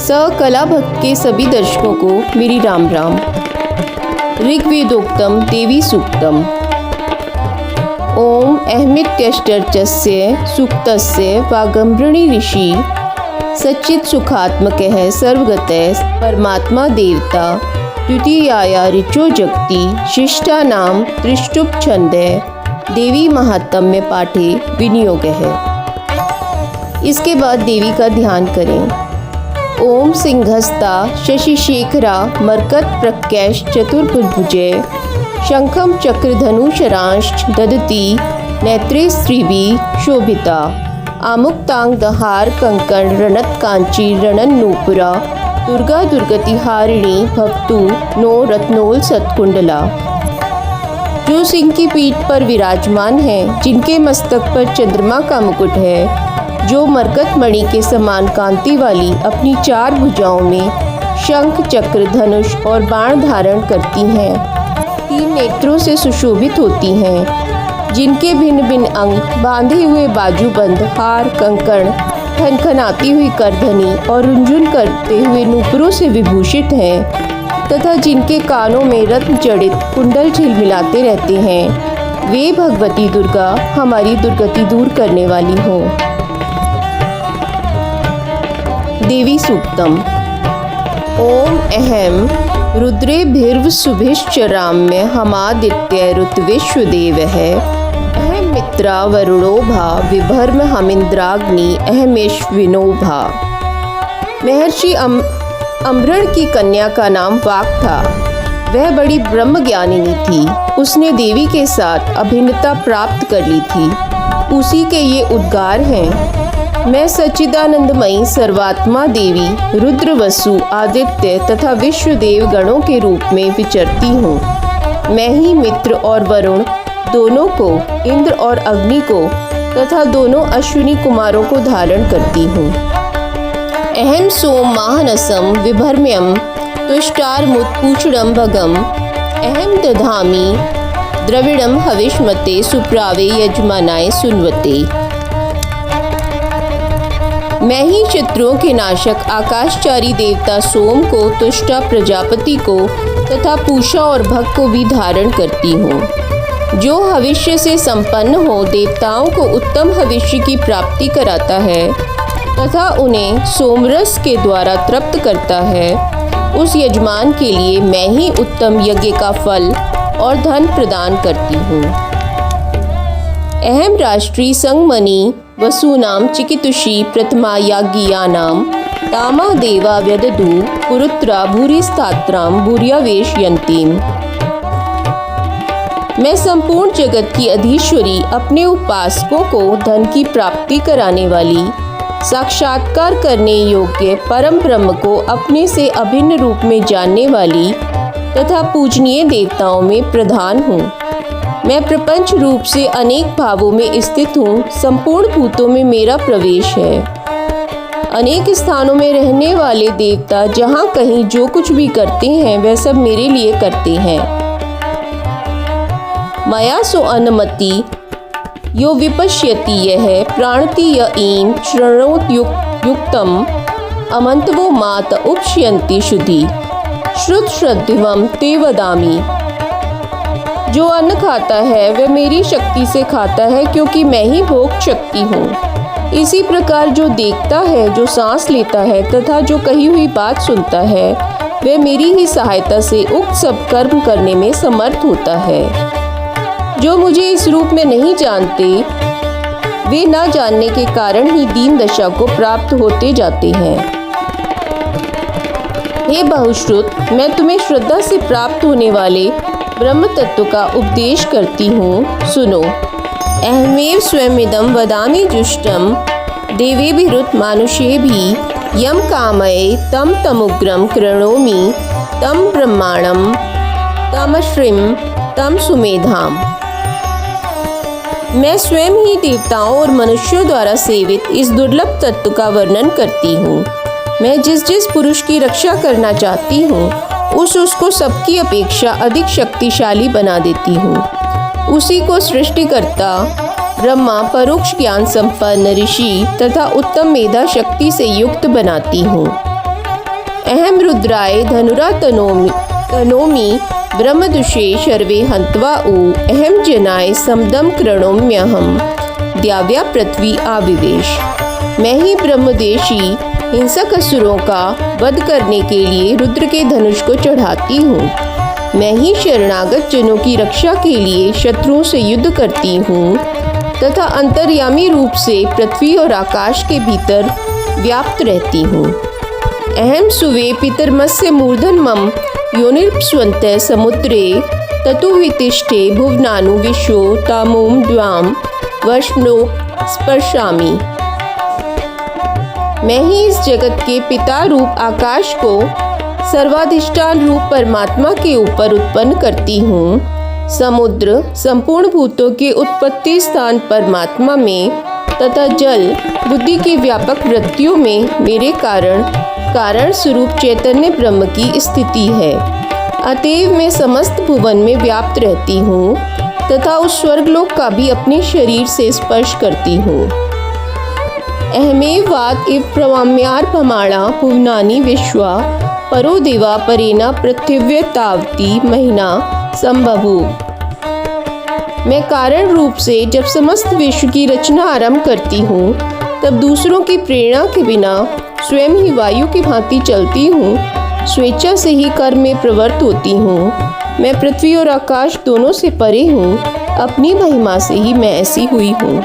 सकला भक्त के सभी दर्शकों को मेरी राम राम। ऋग्वेदोक्तम देवी सूक्तम। ओम अहमित्यष्टर्चस्य सूक्तस्य वागम्भृणि ऋषि सच्चित सुखात्मकः सर्वगतः परमात्मा देवता द्वितीयाया ऋचो जगति शिष्टानाम त्रिष्टुप छंदे देवी महात्म्य पाठे विनियोग है। इसके बाद देवी का ध्यान करें। ओम सिंहस्ता शशिशेखरा मरकत प्रक्यैश चतुर्भुजे शंखम चक्रधनुशरांश ददती नेत्रे स्त्रीभिः शोभिता आमुक्तांग दहार कंकण रणत कांची रणन नूपुरा दुर्गा दुर्गति हारिणी भवतु नो रत्नोल सत्कुंडला। जो सिंह की पीठ पर विराजमान है, जिनके मस्तक पर चंद्रमा का मुकुट है, जो मरकत मणि के समान कांति वाली अपनी चार भुजाओं में शंख चक्र धनुष और बाण धारण करती हैं, तीन नेत्रों से सुशोभित होती हैं, जिनके भिन्न भिन्न अंग बांधे हुए बाजूबंद हार कंकण खनखनाती हुई करधनी और रुंझुन करते हुए नूपुरों से विभूषित हैं तथा जिनके कानों में रत्न जड़ित कुंडल झिलमिलाते रहते हैं, वे भगवती दुर्गा हमारी दुर्गति दूर करने वाली हों। देवी सूक्तम। ओम अहम रुद्रेभिर्वसुभिश्चराम्य हमादित्य ऋतविश्वदेवः अहम मित्रा वरुणो भा विभर्म हमिंद्राग्नि अहमेश्विनो भा। महर्षि अम्भृण की कन्या का नाम वाक था। वह बड़ी ब्रह्मज्ञानिनी थी। उसने देवी के साथ अभिन्नता प्राप्त कर ली थी। उसी के ये उद्गार हैं। मैं सच्चिदानंदमयी सर्वात्मा देवी रुद्र वसु आदित्य तथा विश्वदेव गणों के रूप में विचरती हूँ। मैं ही मित्र और वरुण दोनों को, इंद्र और अग्नि को तथा दोनों अश्विनी कुमारों को धारण करती हूँ। अहम सोम माहनसम विभर्म्यम तुष्टारमुत्पूषणम भगम अहम दधामि द्रविड़म हविष्मते सुप्रावे यजमानाय सुन्वते। मैं ही शत्रुओं के नाशक आकाशचारी देवता सोम को, तुष्टा प्रजापति को तथा पूषा और भग को भी धारण करती हूँ। जो हविष्य से संपन्न हो देवताओं को उत्तम हविष्य की प्राप्ति कराता है तथा उन्हें सोमरस के द्वारा तृप्त करता है, उस यजमान के लिए मैं ही उत्तम यज्ञ का फल और धन प्रदान करती हूँ। अहम राष्ट्री संगमणि वसूनाम चिकितुषी प्रथमा याज्ञियानाम तामा देवा व्यदधु पुरुत्रा भूरिस्तात्राम भूर्यावेशयन्तीम। मैं संपूर्ण जगत की अधीश्वरी अपने उपासकों को धन की प्राप्ति कराने वाली, साक्षात्कार करने योग्य परम ब्रह्म को अपने से अभिन्न रूप में जानने वाली तथा पूजनीय देवताओं में प्रधान हूँ। मैं प्रपंच रूप से अनेक भावों में स्थित हूँ। संपूर्ण भूतों में मेरा प्रवेश है। अनेक स्थानों में रहने वाले देवता जहाँ कहीं जो कुछ भी करते हैं वह सब मेरे लिए करते हैं। मया सो अनुमति यो विपश्यति यह प्राणति य ईम शृणोत युक्तम अमंतवो मात उपश्यन्ति शुद्धि श्रुत श्रद्धिवम ते वदामि। जो अन्न खाता है वह मेरी शक्ति से खाता है, क्योंकि मैं ही भोग शक्ति हूँ। इसी प्रकार जो देखता है, जो सांस लेता है तथा जो कही हुई बात सुनता है, वह मेरी ही सहायता से उक्त सब कर्म करने में समर्थ होता है। जो मुझे इस रूप में नहीं जानते, वे न जानने के कारण ही दीन दशा को प्राप्त होते जाते हैं। हे बहुश्रुत, मैं तुम्हें श्रद्धा से प्राप्त होने वाले ब्रह्म तत्व का उपदेश करती हूँ, सुनो। अहमेव स्वयमिदं वदामि जुष्टं देवेभिरुत मानुषेभिः यम कामये तम तमुग्रं कृणोमि तम ब्रह्माणं तमश्रीं तम सुमेधाम। मैं स्वयं ही देवताओं और मनुष्यों द्वारा सेवित इस दुर्लभ तत्व का वर्णन करती हूँ। मैं जिस जिस पुरुष की रक्षा करना चाहती हूँ उसको सबकी अपेक्षा अधिक शक्तिशाली बना देती हूँ। उसी को सृष्टिकर्ता ब्रह्मा परोक्ष ज्ञान संपन्न ऋषि तथा उत्तम मेधा शक्ति से युक्त बनाती हूँ। अहम रुद्राय धनुरा तनोमि ब्रह्मदुषे शर्वे हंत्वा उ अहम जनाय समदम कृणोम्यहम द्याव्या पृथ्वी आविवेश। मैं ही ब्रह्मदेशी हिंसक असुरों का वध करने के लिए रुद्र के धनुष को चढ़ाती हूँ। मैं ही शरणागत जनों की रक्षा के लिए शत्रुओं से युद्ध करती हूँ तथा अंतर्यामी रूप से पृथ्वी और आकाश के भीतर व्याप्त रहती हूँ। अहम सुवे पितर्मस्य मूर्धन मम योनिर्प्स्वन्ते समुद्रे ततुवितिष्ठे भुवनानु विश्वो तामोम द्वाम वर्ष्णो स्पर्शामि। मैं ही इस जगत के पिता रूप आकाश को सर्वाधिष्ठान रूप परमात्मा के ऊपर उत्पन्न करती हूँ। समुद्र संपूर्ण भूतों के उत्पत्ति स्थान परमात्मा में तथा जल बुद्धि की व्यापक वृत्तियों में मेरे कारण स्वरूप चैतन्य ब्रह्म की स्थिति है। अतएव मैं समस्त भुवन में व्याप्त रहती हूँ तथा उस स्वर्गलोक का भी अपने शरीर से स्पर्श करती हूँ। अहमेव वात इव प्रवाम्यार्पमाणा भुवनानि विश्वा परो देवा परेना पृथिव्यतावती महीना संबभूव। मैं कारण रूप से जब समस्त विश्व की रचना आरंभ करती हूँ तब दूसरों की प्रेरणा के बिना स्वयं ही वायु की भांति चलती हूँ, स्वेच्छा से ही कर्म में प्रवृत्त होती हूँ। मैं पृथ्वी और आकाश दोनों से परे हूँ, अपनी महिमा से ही मैं ऐसी हुई हूँ।